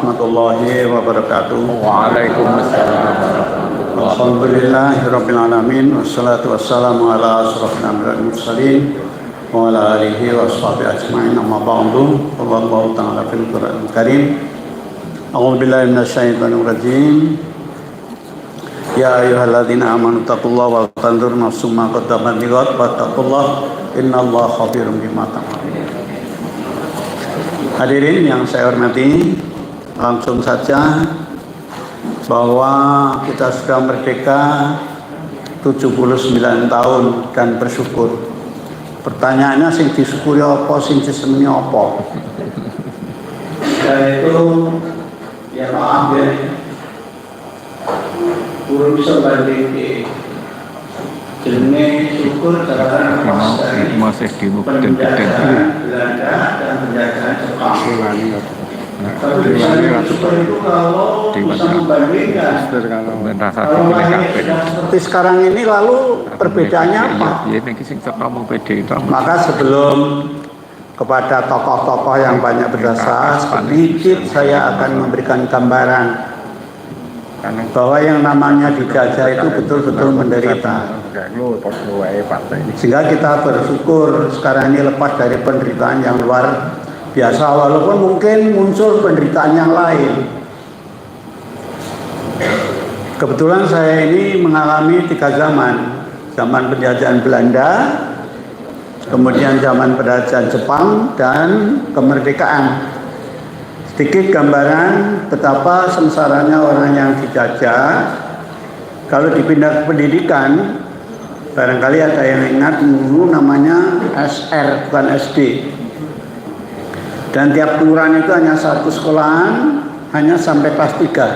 warahmatullahi wabarakatuh. Waalaikumsalam. Alhamdulillahirabbil alamin wassalatu wassalamu ala asyrofil anbiya'i wal mursalin wa ala alihi washabihi ajmain. Amma ba'du. Wallahu ta'ala fil Qur'anil Karim. A'udzu billahi minasyaitonir rajim. Ya ayyuhalladzina amanu taqullaha wa tanzur nafsum ma qaddamat lighad wattaqullaha innallaha khabirum bima ta'malun. Hadirin yang saya hormati, langsung saja bahwa kita sudah merdeka 79 tahun dan bersyukur. Pertanyaannya sing disyukuri apa, sing disenengi apa? Yaitu ya maaf ya, kurang bisa balik jenenge syukur karena masih di penjajahan Belanda dan penjajahan Jepang. Tapi misalnya syukur itu kalau bisa membandingkan seperti sekarang ini, lalu perbedaannya apa? Maka sebelum kepada tokoh-tokoh yang banyak berjasa, sedikit saya akan memberikan gambaran bahwa yang namanya dijajah itu betul-betul menderita. Sehingga kita bersyukur sekarang ini lepas dari penderitaan yang luar biasa, walaupun mungkin muncul penderitaan yang lain. Kebetulan saya ini mengalami 3 zaman. Zaman penjajahan Belanda, kemudian zaman penjajahan Jepang, dan kemerdekaan. Sedikit gambaran betapa sengsaranya orang yang dijajah. Kalau dipindah ke pendidikan, barangkali ada yang ingat dulu namanya SR, bukan SD. Dan tiap kelurahan itu hanya 1 sekolahan, hanya sampai kelas 3.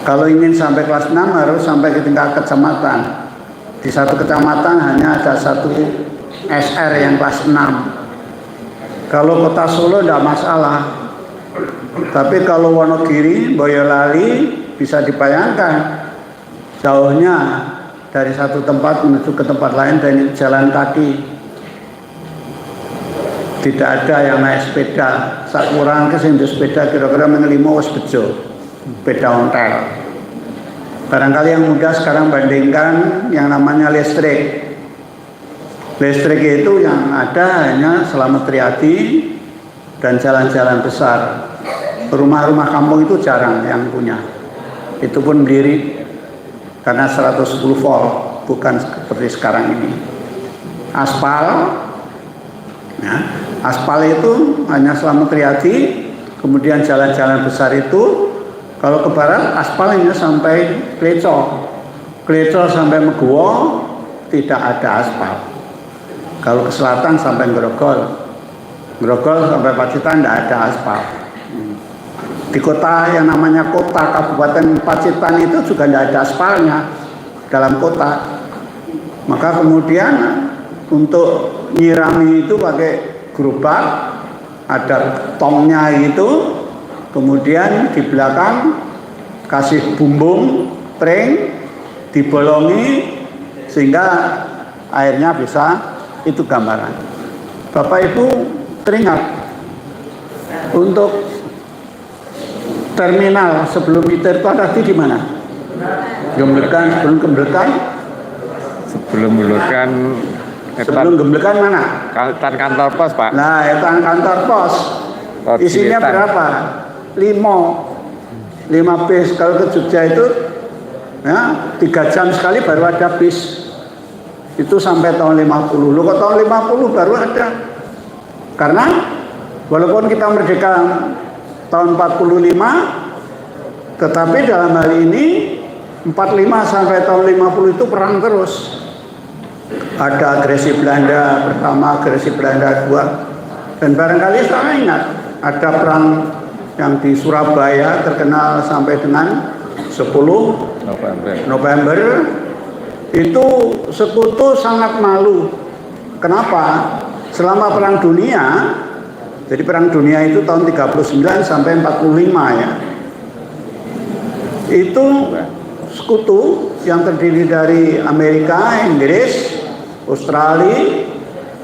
Kalau ingin sampai kelas 6 harus sampai ke tingkat kecamatan. Di satu kecamatan hanya ada 1 SR yang kelas 6. Kalau kota Solo tidak masalah, tapi kalau Wonogiri, Boyolali bisa dibayangkan jauhnya dari satu tempat menuju ke tempat lain dan jalan kaki. Tidak ada yang naik sepeda. Sak kurang kesini sepeda kira-kira mengelimo wis bejo, sepeda ontel. Barangkali yang mudah sekarang bandingkan yang namanya listrik. Listrik itu yang ada hanya Slamet Riyadi dan jalan-jalan besar. Rumah-rumah kampung itu jarang yang punya. Itu pun berdiri karena 110 volt, bukan seperti sekarang ini. Aspal, ya, aspal itu hanya Slamet Riyadi. Kemudian jalan-jalan besar itu, kalau ke barat aspalnya sampai Kleco. Kleco sampai Meguwo tidak ada aspal. Kalau ke selatan sampai Grogol, Grogol sampai Pacitan tidak ada aspal. Di kota yang namanya kota Kabupaten Pacitan itu juga tidak ada aspalnya dalam kota. Maka kemudian untuk nyirami itu pakai gerobak, ada tongnya itu, kemudian di belakang kasih bumbung, pring, dibolongi sehingga airnya bisa. Itu gambaran. Bapak Ibu teringat untuk terminal sebelum Tirto tadi di mana? Gemblekan, sebelum Gemblekan? Sebelum Gemblekan mana? Kantor pos, Pak. Nah, itu kantor pos. Isinya berapa? 5 bis. Kalau ke Jogja itu ya, 3 jam sekali baru ada bis. Itu sampai tahun 50. Loh, kok tahun 50 baru ada? Karena walaupun kita merdeka tahun 45, tetapi dalam hal ini 45 sampai tahun 50 itu perang terus. Ada agresi Belanda pertama, agresi Belanda kedua. Dan barangkali saya ingat ada perang yang di Surabaya terkenal sampai dengan 10 November. Itu sekutu sangat malu. Kenapa? Selama Perang Dunia, jadi Perang Dunia itu tahun 39 sampai 45 ya. Itu sekutu yang terdiri dari Amerika, Inggris, Australia,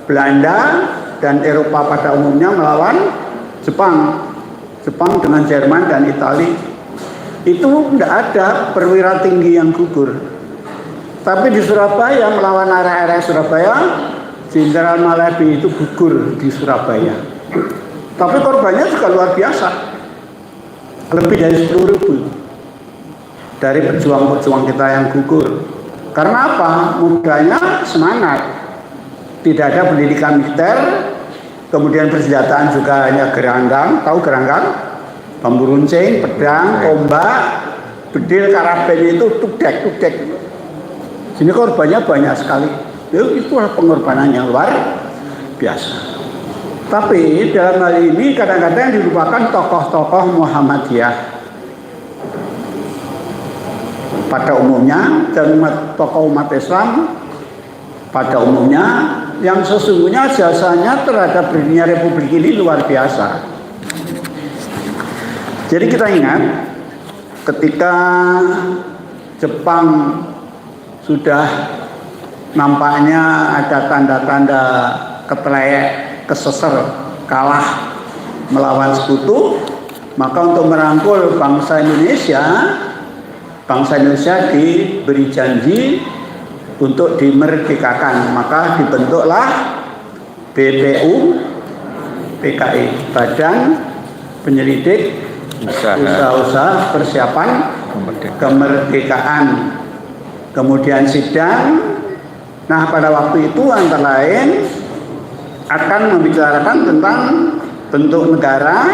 Belanda, dan Eropa pada umumnya melawan Jepang. Jepang dengan Jerman dan Italia itu tidak ada perwira tinggi yang gugur. Tapi di Surabaya melawan arah-arah Surabaya, Jenderal Malabi itu gugur di Surabaya. Tapi korbannya juga luar biasa, lebih dari 10.000 dari pejuang-pejuang kita yang gugur. Karena apa? Mudanya semangat, tidak ada pendidikan militer. Kemudian persenjataan juga hanya geranggang, tahu geranggang? Bambu runcing, pedang, tombak, bedil, karaben itu tudek. Sini korbannya banyak sekali. Itulah pengorbanan yang luar biasa. Tapi dalam hal ini kadang-kadang dilupakan tokoh-tokoh Muhammadiyah pada umumnya dan tokoh umat Islam pada umumnya, yang sesungguhnya jasanya terhadap berdirinya Republik ini luar biasa. Jadi kita ingat ketika Jepang sudah nampaknya ada tanda-tanda ketelek, keseser, kalah melawan sekutu, maka untuk merangkul bangsa Indonesia diberi janji untuk dimerdekakan, maka dibentuklah BPU PKI, Badan Penyelidik Usaha-usaha Persiapan Kemerdekaan. Kemudian sidang. Nah, pada waktu itu antara lain akan membicarakan tentang bentuk negara.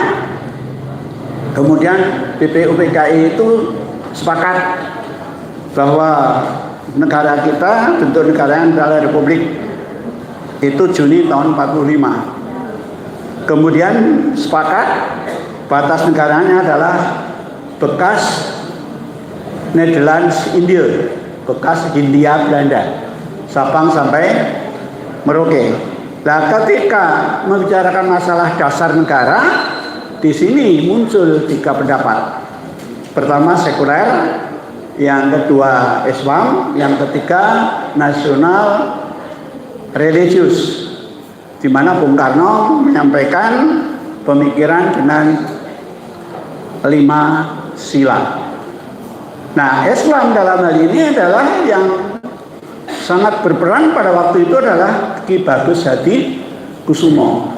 Kemudian BPU PKI itu sepakat bahwa negara kita, bentuk negara yang adalah Republik itu Juni tahun 45. Kemudian sepakat batas negaranya adalah bekas Netherlands India, bekas Hindia Belanda, Sabang sampai Merauke. Nah, ketika membicarakan masalah dasar negara, di sini muncul 3 pendapat. Pertama sekuler, yang kedua Islam, yang ketiga nasional religius, di mana Bung Karno menyampaikan pemikiran dengan 5 sila. Nah, Islam dalam hal ini adalah yang sangat berperan pada waktu itu adalah Ki Bagus Hadi Kusumo.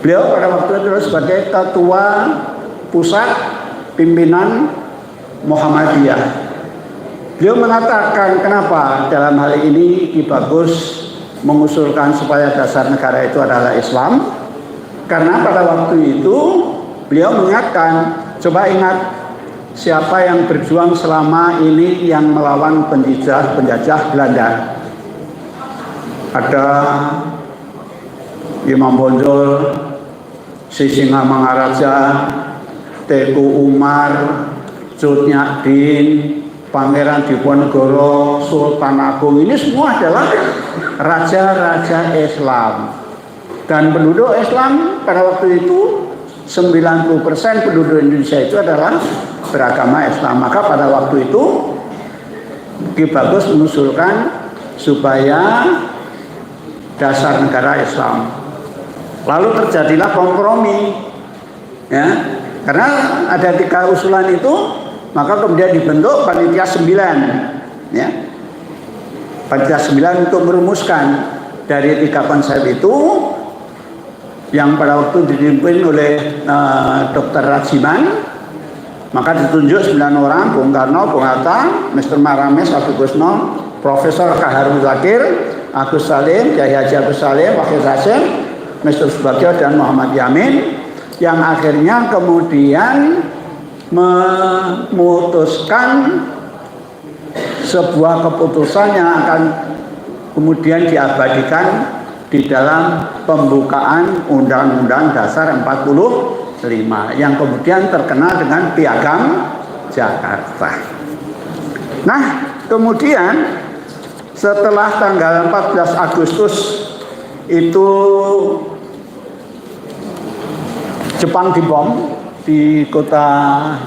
Beliau pada waktu itu sebagai ketua pusat pimpinan Muhammadiyah. Beliau mengatakan kenapa dalam hal ini Ki Bagus mengusulkan supaya dasar negara itu adalah Islam. Karena pada waktu itu beliau mengingatkan, coba ingat siapa yang berjuang selama ini yang melawan penjajah Belanda. Ada Imam Bonjol, Sisingamangaraja, Teku Umar, Cut Nyadin, Pangeran Diponegoro, Sultan Agung. Ini semua adalah raja-raja Islam. Dan penduduk Islam pada waktu itu 90% penduduk Indonesia itu adalah beragama Islam. Maka pada waktu itu Ki Bagus mengusulkan supaya dasar negara Islam. Lalu terjadilah kompromi, ya, karena ada 3 usulan itu, maka kemudian dibentuk panitia 9, ya, panitia 9 untuk merumuskan dari 3 konsep itu, yang pada waktu dipimpin oleh Dr. Rajiman. Maka ditunjuk 9 orang, Bung Karno, Bung Hatta, Mr. Maramis, Abi Kusno, Profesor Kaharul Zakir, Agus Salim, Kiai Haji Agus Salim, Wakil Hasim, Mr. Subagio dan Muhammad Yamin, yang akhirnya kemudian memutuskan sebuah keputusan yang akan kemudian diabadikan di dalam pembukaan Undang-Undang Dasar 45 yang kemudian terkenal dengan Piagam Jakarta. Nah, kemudian setelah tanggal 14 Agustus itu Jepang dibom di kota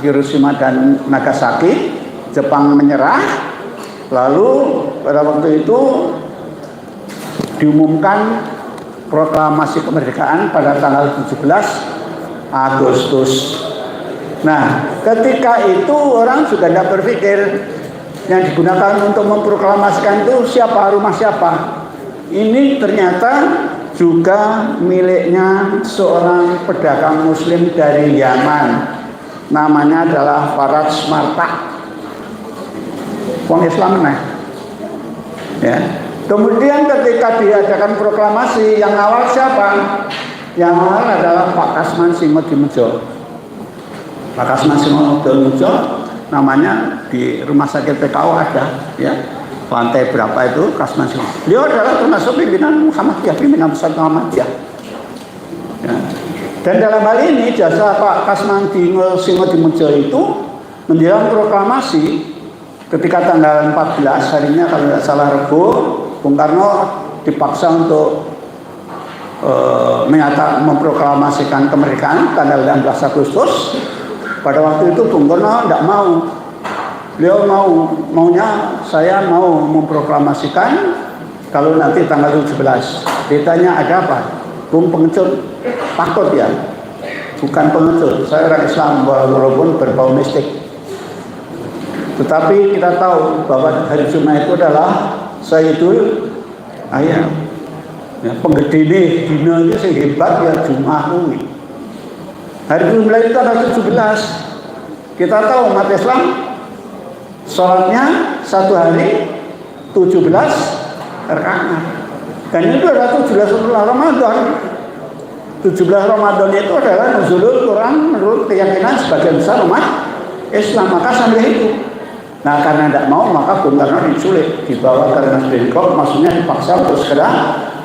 Hiroshima dan Nagasaki, Jepang menyerah. Lalu pada waktu itu diumumkan proklamasi kemerdekaan pada tanggal 17 Agustus. Nah, ketika itu orang juga tidak berpikir yang digunakan untuk memproklamasikan itu siapa, rumah siapa. Ini ternyata juga miliknya seorang pedagang muslim dari Yaman. Namanya adalah Farad Smarta. Wong Islam nih. Ya. Kemudian ketika diadakan proklamasi, yang awal siapa? Yang awal adalah Pak Kasman Singodimejo. Pak Kasman Singodimejo namanya di rumah sakit PKO ada, ya. Lantai berapa itu Kasman Singodimejo. Beliau adalah termasuk pimpinan Muhammadiyah, pimpinan besar Muhammadiyah. Ya. Dan dalam hal ini jasa Pak Kasman Singodimejo itu menjelang proklamasi ketika tanggal 14 harinya kalau tidak salah Rebo, Bung Karno dipaksa untuk memproklamasikan kemerdekaan tanggal 16 Agustus. Pada waktu itu Bung Karno tidak mau. Beliau maunya saya mau memproklamasikan kalau nanti tanggal 17. Ditanya ada apa? Bung pengecut, takut ya? Bukan pengecut, saya orang Islam walaupun berbau mistik. Tetapi kita tahu bahwa hari Jumat itu adalah Sayyidul Ayam. Ya, penggede dina itu sing hebat ya Jumat kuwi. Hari Jumat itu tanggal 17. Kita tahu umat Islam sholatnya satu hari 17 rakaat. Dan itu adalah 17 Ramadan. 17 Ramadan itu adalah nuzulul Quran menurut keyakinan sebagian besar umat Islam. Maka sambil itu. Nah karena tidak mau maka Bung Karno diculik, dibawa ke Renasdengkok, maksudnya dipaksa untuk segera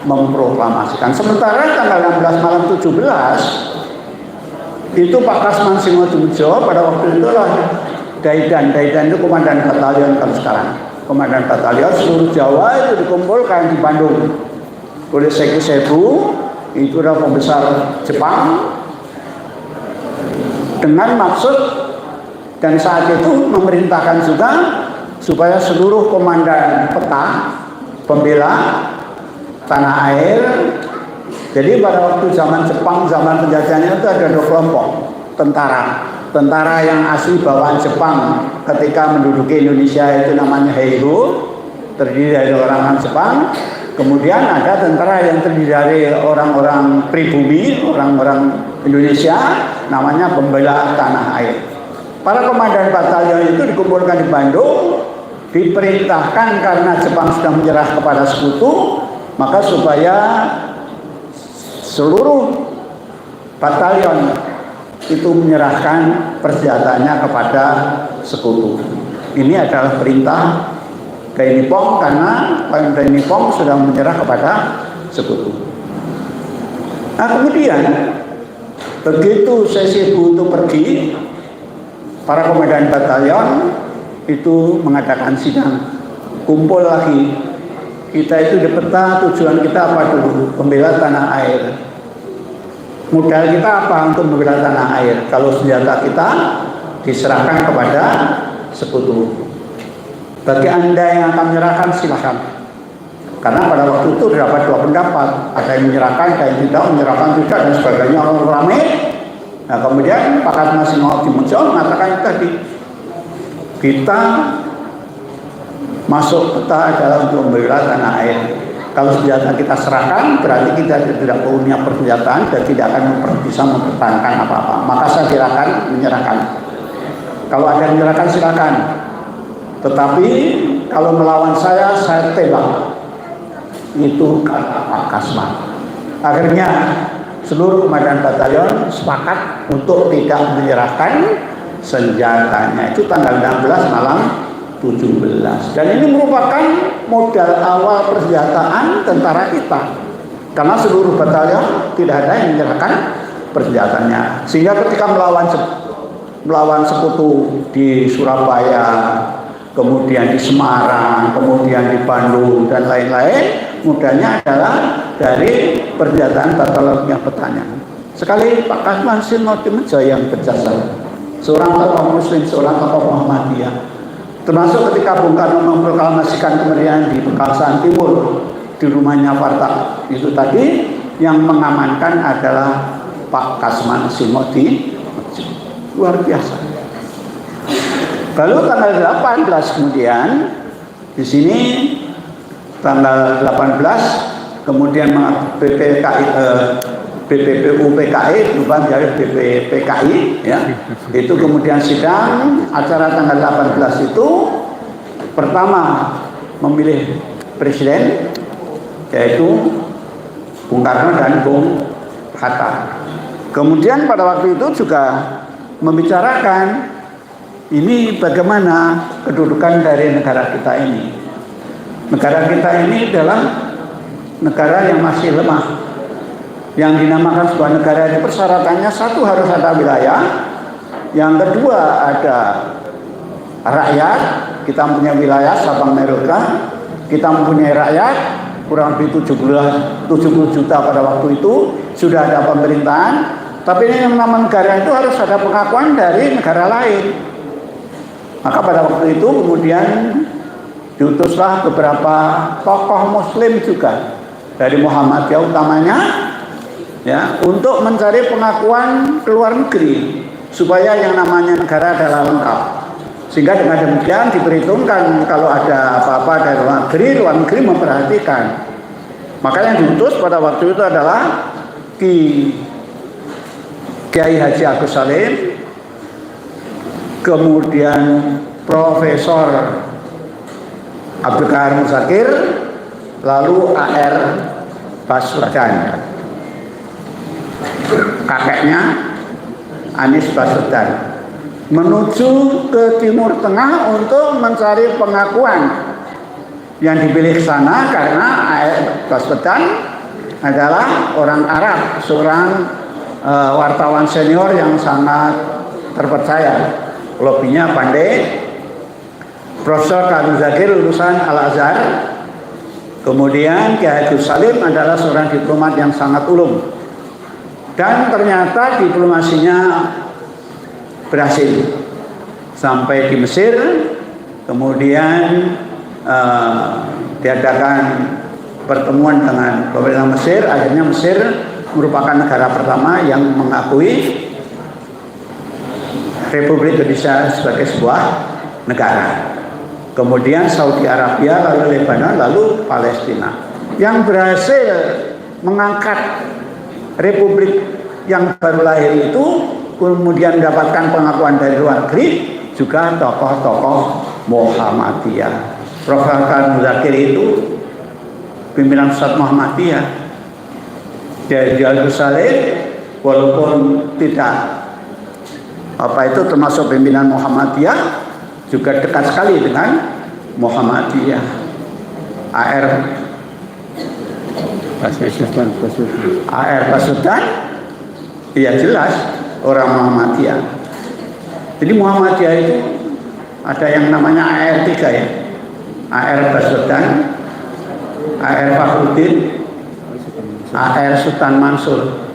memproklamasikan. Sementara tanggal 16 malam 17 itu Pak Kasman Singodimejo pada waktu itu lah Daidan itu komandan batalion kalau sekarang. Komandan batalion seluruh Jawa itu dikumpulkan di Bandung oleh Seki Sebu, itu adalah pembesar Jepang, dengan maksud dan saat itu memerintahkan juga supaya seluruh komandan peta pembela tanah air. Jadi pada waktu zaman Jepang, zaman penjajahannya itu ada dua kelompok tentara yang asli bawaan Jepang ketika menduduki Indonesia itu namanya Heiho, terdiri dari orang Jepang. Kemudian ada tentara yang terdiri dari orang-orang pribumi, orang-orang Indonesia, namanya pembela tanah air. Para komandan batalion itu dikumpulkan di Bandung, diperintahkan karena Jepang sudah menyerah kepada sekutu, maka supaya seluruh batalion itu menyerahkan persenjataannya kepada sekutu. Ini adalah perintah Dai Nippon karena Dai Nippon sudah menyerah kepada sekutu. Nah kemudian begitu Sesibu itu pergi, para komandan batalion itu mengadakan sidang, kumpul lagi. Kita itu di peta tujuan kita apa dulu? Membela tanah air. Modal kita apa untuk membela tanah air? Kalau senjata kita diserahkan kepada sekutu. Bagi Anda yang akan menyerahkan silahkan. Karena pada waktu itu terdapat dua pendapat, ada yang menyerahkan, ada yang tidak menyerahkan tidak dan sebagainya, orang ramai. Nah kemudian Pak Kasman Singodimejo mengatakan tadi kita masuk peta adalah untuk membela tanah air. Kalau senjata kita serahkan berarti kita tidak punya persenjataan dan tidak akan bisa mempertahankan apa-apa. Maka saya silakan menyerahkan. Kalau ada yang menyerahkan silakan. Tetapi kalau melawan saya tembak. Itu kata Pak Kasman. Akhirnya seluruh komandan batalion sepakat untuk tidak menyerahkan senjatanya. Itu tanggal 16 malam 17. Dan ini merupakan modal awal persenjataan tentara kita. Karena seluruh batalion tidak ada yang menyerahkan persenjataannya. Sehingga ketika melawan sekutu di Surabaya, kemudian di Semarang, kemudian di Bandung dan lain-lain, mudahnya adalah dari persenjataan batalion yang petanya. Sekali Pak Kasman Singodimejo yang berjasa, seorang tokoh Muslim, seorang tokoh Muhammadiyah. Termasuk ketika Bung Karno memproklamasikan kemerdekaan di Pekasan Timur di rumahnya Partak itu tadi, yang mengamankan adalah Pak Kasman Simo di masjid. Luar biasa. Lalu tanggal 18 kemudian di sini tanggal 18 kemudian BPPU PKI berubah menjadi BPPKI ya. Itu kemudian sidang acara tanggal 18 itu pertama memilih presiden yaitu Bung Karno dan Bung Hatta. Kemudian pada waktu itu juga membicarakan ini bagaimana kedudukan dari negara kita ini. Negara kita ini adalah negara yang masih lemah. Yang dinamakan sebuah negara ini persyaratannya satu harus ada wilayah, yang kedua ada rakyat. Kita mempunyai wilayah Sabang Merauke, kita mempunyai rakyat kurang lebih 70 juta pada waktu itu, sudah ada pemerintahan. Tapi ini yang nama negara itu harus ada pengakuan dari negara lain. Maka pada waktu itu kemudian diutuslah beberapa tokoh muslim juga dari Muhammadiyah utamanya ya, untuk mencari pengakuan ke luar negeri supaya yang namanya negara adalah lengkap. Sehingga dengan demikian diperhitungkan kalau ada apa-apa dari luar negeri memperhatikan. Maka yang diutus pada waktu itu adalah Kiai Haji Agus Salim, kemudian Profesor Abdul Kahar Muzakir, lalu AR Baswedan, kakeknya Anies Baswedan, menuju ke Timur Tengah untuk mencari pengakuan. Yang dipilih sana karena AR Baswedan adalah orang Arab, seorang wartawan senior yang sangat terpercaya, lobbynya pandai. Profesor Kahar Muzakir lulusan Al-Azhar. Kemudian Kiai Agus Salim adalah seorang diplomat yang sangat ulung. Dan ternyata diplomasinya berhasil sampai di Mesir. Kemudian diadakan pertemuan dengan pemerintah Mesir. Akhirnya Mesir merupakan negara pertama yang mengakui Republik Indonesia sebagai sebuah negara. Kemudian Saudi Arabia, lalu Lebanon, lalu Palestina. Yang berhasil mengangkat Republik yang baru lahir itu kemudian mendapatkan pengakuan dari luar negeri juga tokoh-tokoh Muhammadiyah. Profesor Kahar Muzakir itu pimpinan Ustadz Muhammadiyah. Dari Agus Salim walaupun tidak termasuk pimpinan Muhammadiyah, juga dekat sekali dengan Muhammadiyah. AR Baswedan, iya jelas orang Muhammadiyah. Jadi Muhammadiyah itu ada yang namanya AR3 ya. AR Baswedan, AR Fakhruddin, AR Sultan Mansur.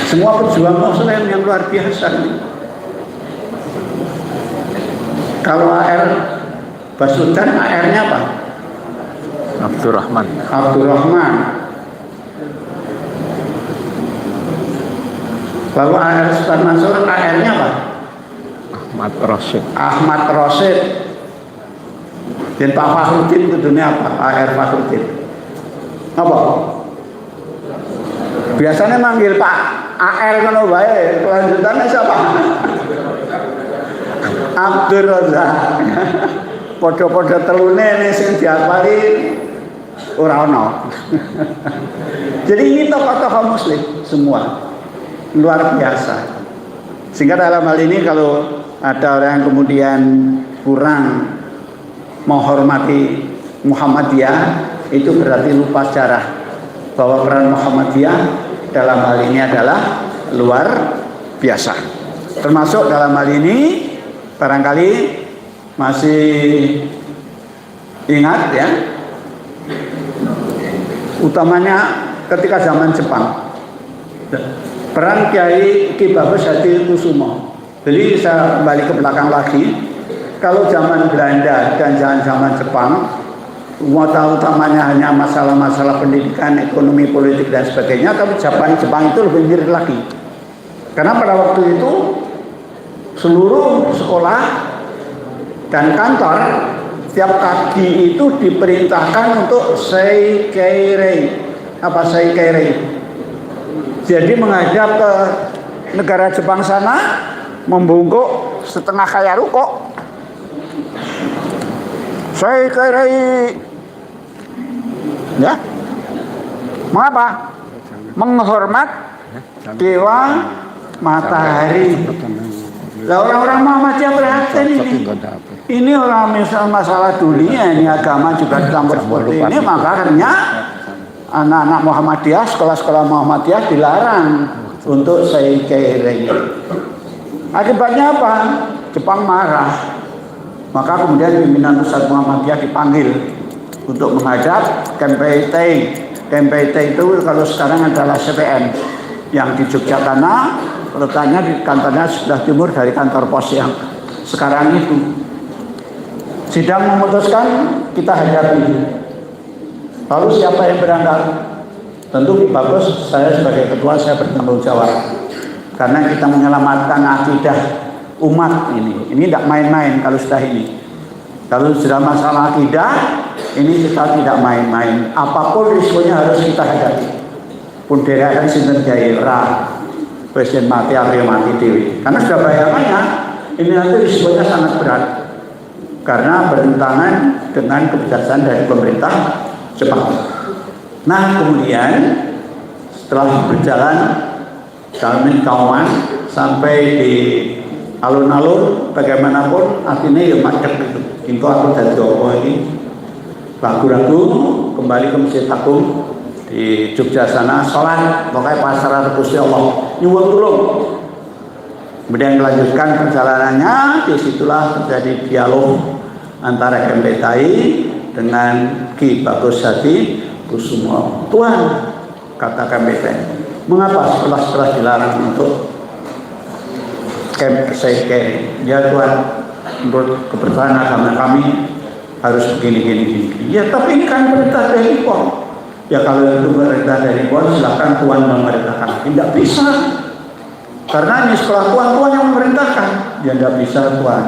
Semua pejuang Muslim yang luar biasa ini. Kalau AR Baswedan, AR-nya apa? Abdurrahman. Lalu AR Sultan Mansur, AR-nya apa? Ahmad Rosyid. Dan Pak Fakhruddin itu dunia apa? AR Fakhruddin. Apa? Biasanya manggil Pak AR kan bae, kelanjutannya siapa? Abdur Razak. Podo-podo telune ini sing diapali ora ono. Jadi ini tokoh-tokoh muslim semua. Luar biasa. Sehingga dalam hal ini kalau ada orang yang kemudian kurang menghormati Muhammadiyah, itu berarti lupa sejarah bahwa peran Muhammadiyah dalam hal ini adalah luar biasa. Termasuk dalam hal ini barangkali masih ingat ya, utamanya ketika zaman Jepang, peran Kiai Ki Bagus Hadikusumo. Jadi saya kembali ke belakang lagi. Kalau zaman Belanda dan zaman Jepang utamanya hanya masalah-masalah pendidikan, ekonomi, politik dan sebagainya, tapi Jepang itu lebih mirip lagi. Karena pada waktu itu seluruh sekolah dan kantor tiap kaki itu diperintahkan untuk seikeirei. Apa seikeirei? Jadi menghadap ke negara Jepang sana, membungkuk setengah kayak ruko. Seikeirei. Ya. Mengapa? Menghormat dewa matahari. Lah orang-orang Muhammadiyah perhatian ini. Ini orang masalah dunia, ini agama juga campur seperti ini, maka akhirnya anak-anak Muhammadiyah, sekolah-sekolah Muhammadiyah dilarang untuk seikeirei. Akibatnya apa? Jepang marah. Maka kemudian pimpinan pusat Muhammadiyah dipanggil untuk menghadap Kempeitai. Kempeitai itu kalau sekarang adalah CPN yang di Yogyakarta, letaknya di kantornya sebelah timur dari kantor pos yang sekarang itu. Sidang memutuskan kita hadapi. Lalu siapa yang berangkat? Tentu bagus, saya sebagai ketua saya bertanggung jawab. Karena kita menyelamatkan akidah umat ini. Ini tidak main-main kalau sudah ini. Kalau sudah masalah akidah, ini kita tidak main-main. Apapun risikonya harus kita hadapi. Pun daerah sinten daerah Presiden mati, akhir mati dewi. Karena sudah bayangannya, ini nanti risikonya sangat berat. Karena bertentangan dengan kebijakan dari pemerintah Jepang. Nah kemudian setelah berjalan kawan sampai di alun-alun, bagaimanapun artinya ya macet gitu. Itu aku dari Jawa ini ragu-ragu kembali ke Masjid Agung di Jogja sana, sholat pokoknya pasrah Gusti Allah, nyuwun tulung. Kemudian melanjutkan perjalanannya, disitulah terjadi dialog antara Kempeitai dengan Ki Bagus Hadi Kusumo. Tuhan, kata Kempeitai, mengapa setelah dilarang untuk Kempeitai? Ya Tuhan, menurut kepercayaan agama kami harus begini. Ya tapi ini kan perintah dari PON. Ya kalau itu perintah dari PON, silakan Tuhan memerintahkan. Tidak bisa. Karena ini sekolah Tuhan yang memerintahkan. Ya tidak bisa Tuhan.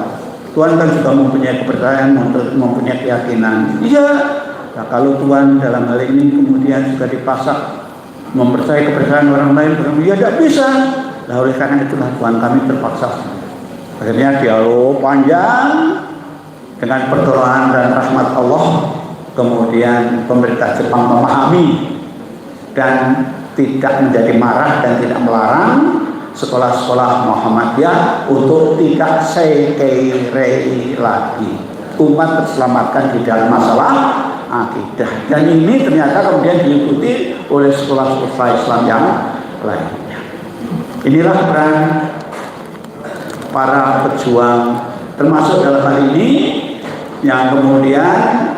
Tuhan kan juga mempunyai kepercayaan, mempunyai keyakinan. Iya. Nah kalau Tuhan dalam hal ini kemudian juga dipaksa mempercayai kepercayaan orang lain, ya tidak bisa. Nah oleh karena itulah Tuhan kami terpaksa. Akhirnya dialog panjang dengan pertolongan dan rahmat Allah. Kemudian pemerintah Jepang memahami dan tidak menjadi marah dan tidak melarang sekolah-sekolah Muhammadiyah untuk tidak seikeirei lagi. Umat terselamatkan di dalam masalah akidah. Dan ini ternyata kemudian diikuti oleh sekolah-sekolah Islam yang lainnya. Inilah peran para pejuang, termasuk dalam hal ini yang kemudian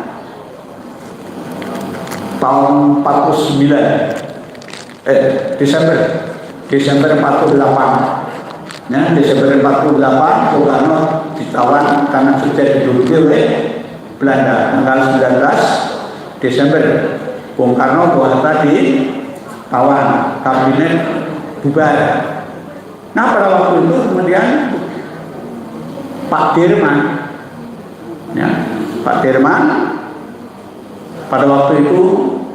tahun 49 Desember 48 ya, Desember 48 Bung Karno ditawan karena sudah diduduki oleh Belanda. Tanggal 19 Desember Bung Karno puasa di tawan, kabinet bubar. Nah pada waktu itu kemudian Pak Dirman ya, Pak Dirman pada waktu itu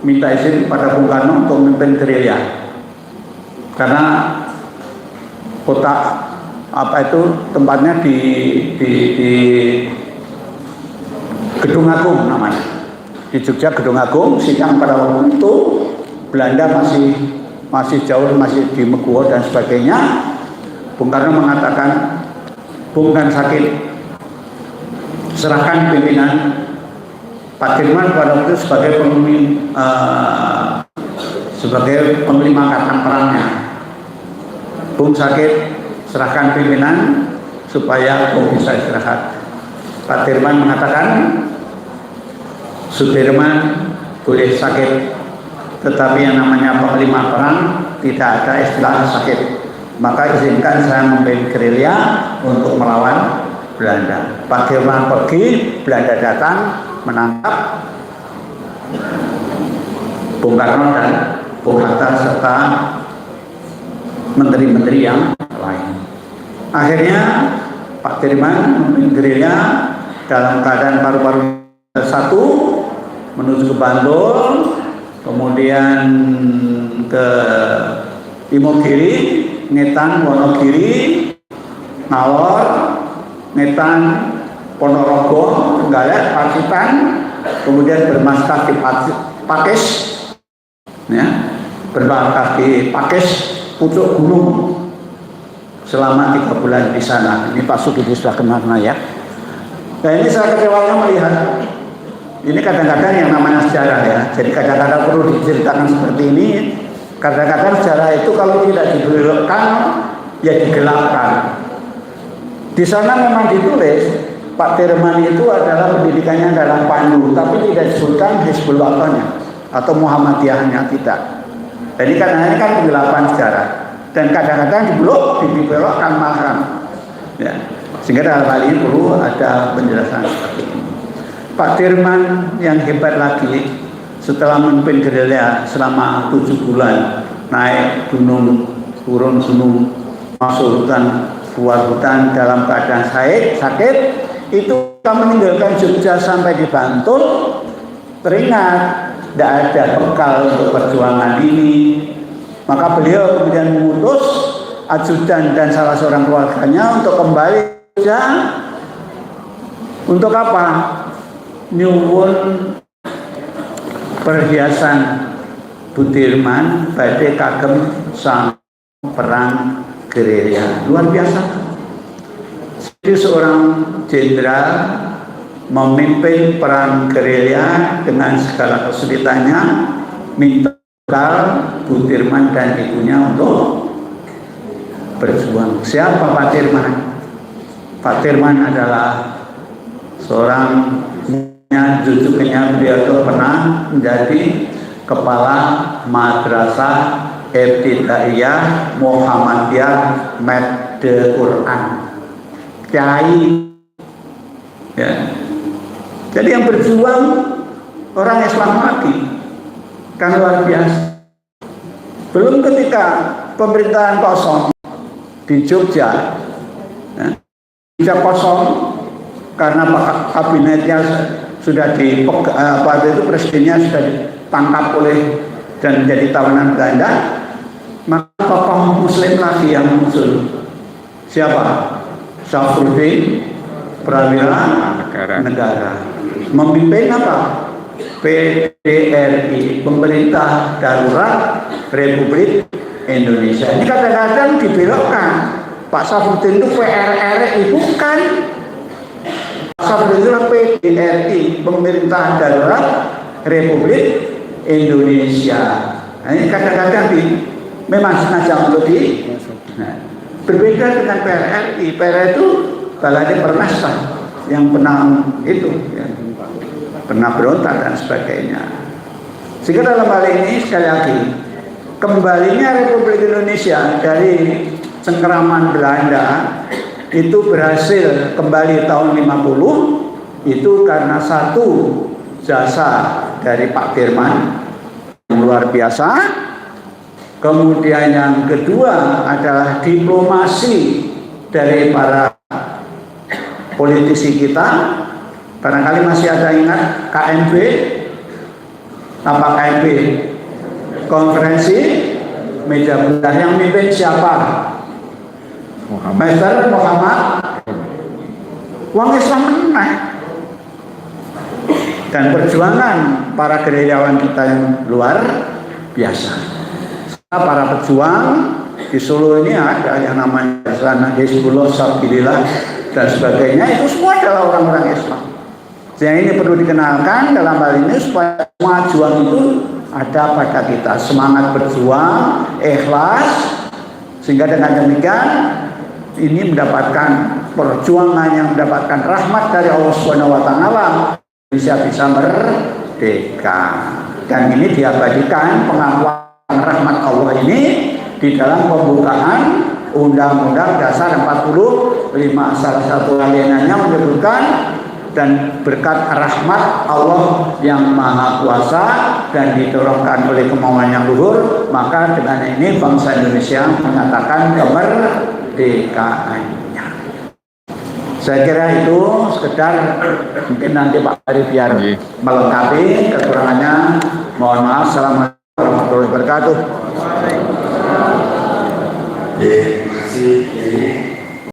minta izin kepada Bung Karno untuk memimpin gerilya. Karena kota apa itu tempatnya di Gedung Agung namanya, di Jogja Gedung Agung. Sidang pada waktu itu Belanda masih jauh, masih di Meguwo dan sebagainya. Bung Karno mengatakan, Bung kan sakit, serahkan pimpinan. Pak Dirman pada waktu itu sebagai penglima angkatan perangnya. Bung sakit, serahkan pimpinan supaya Bung bisa istirahat. Pak Dirman mengatakan, Sudirman boleh sakit, tetapi yang namanya panglima perang tidak ada istilah sakit. Maka izinkan saya memimpin gerilya untuk melawan Belanda. Pak Dirman pergi, Belanda datang menangkap Bung Karno dan Bung Hatta serta menteri-menteri yang lain. Akhirnya Pak Dirman memimpin gerilya dalam keadaan paru-paru satu menuju ke Bantul, kemudian ke Imogiri, Ngetan, Wonogiri, Ngalor, Ngetan, Ponorogo, Trenggalek, Pacitan, kemudian bermarkas di Pakis, ya, bermarkas di Pakis, Pucuk Gunung selama 3 bulan di sana. Ini Pak Sugidi sudah kemana ya? Nah ini saya kecewanya melihat. Ini kadang-kadang yang namanya sejarah ya. Jadi kadang-kadang perlu diceritakan seperti ini. Kadang-kadang sejarah itu kalau tidak dibelokkan, ya digelapkan. Di sana memang ditulis Pak Dirman itu adalah pendidikannya dalam Pandu, tapi tidak disebutkan Hizbul Wathannya atau Muhammadiyahnya tidak. Jadi karena ini kan penggelapan sejarah dan kadang-kadang dibelokkan mahram. Ya. Sehingga dalam hal ini perlu ada penjelasan seperti ini. Pak Dirman yang hebat lagi setelah memimpin gerilya selama 7 bulan naik gunung, turun gunung, masuk hutan, keluar hutan dalam keadaan sakit, itu kita meninggalkan Jogja sampai di Bantul, teringat tidak ada bekal untuk perjuangan ini, maka beliau kemudian mengutus ajudan dan salah seorang keluarganya untuk kembali ke Jogja. Untuk apa? Nyuwun perhiasan Budirman badhe kagem sang perang gerilya. Luar biasa. Jadi seorang jenderal memimpin perang gerilya dengan segala kesulitannya, minta bekal Budirman dan ibunya untuk berjuang. Siapa Pak Dirman? Pak Dirman adalah seorang cucunya beliau itu pernah menjadi kepala madrasah Ibtidaiyah Muhammadiyah Made Quran, kiai. Ya. Jadi yang berjuang orang Islam lagi, kan luar biasa. Belum ketika pemerintahan kosong di Jogja, ya, Jogja kosong karena kabinetnya sudah itu presidennya sudah ditangkap oleh dan menjadi tawanan Belanda, maka tokoh Muslim lagi yang muncul. Siapa? Syafruddin Prawira Negara. Memimpin apa? PDRI, Pemerintah Darurat Republik Indonesia. Ini kadang-kadang dibelokkan. Pak Syafruddin itu PRRI, bukan. Sebenarnya PDRI, Pemerintah Darurat Republik Indonesia. Nah, ini kadang-kadang memang sengaja untuk berbeda dengan PRRI. PRRI itu Balade Pernasta yang pernah itu, ya, pernah berontak dan sebagainya. Sehingga dalam hal ini sekali lagi kembalinya Republik Indonesia dari cengkeraman Belanda itu berhasil kembali tahun 50 itu karena satu jasa dari Pak Dirman yang luar biasa, kemudian yang kedua adalah diplomasi dari para politisi kita. Barangkali masih ada ingat KMB, apa KMB? Konferensi Meja Bulan yang mimpin siapa? Master Muhammad. Wong Islam menang. Dan perjuangan para gerilyawan kita yang luar biasa. Para pejuang di Solo ini ada yang namanya sana Hizbullah, Sabilillah dan sebagainya, itu semua adalah orang-orang Islam. Yang ini perlu dikenalkan dalam hal ini supaya semua juang itu ada pada kita, semangat berjuang, ikhlas, sehingga dengan demikian ini mendapatkan perjuangan yang mendapatkan rahmat dari Allah Subhanahu wa taala, bisa merdeka. Dan ini diabadikan pengakuan rahmat Allah ini di dalam pembukaan Undang-Undang Dasar 45. Salah satu aliannya menyebutkan dan berkat rahmat Allah yang Maha Kuasa dan diturunkan oleh kemauan yang luhur, maka dengan ini bangsa Indonesia menyatakan kemerdekaannya. Saya kira itu sekedar, mungkin nanti Pak Ari biar melengkapi kekurangannya. Mohon maaf. Assalamualaikum warahmatullahi wabarakatuh.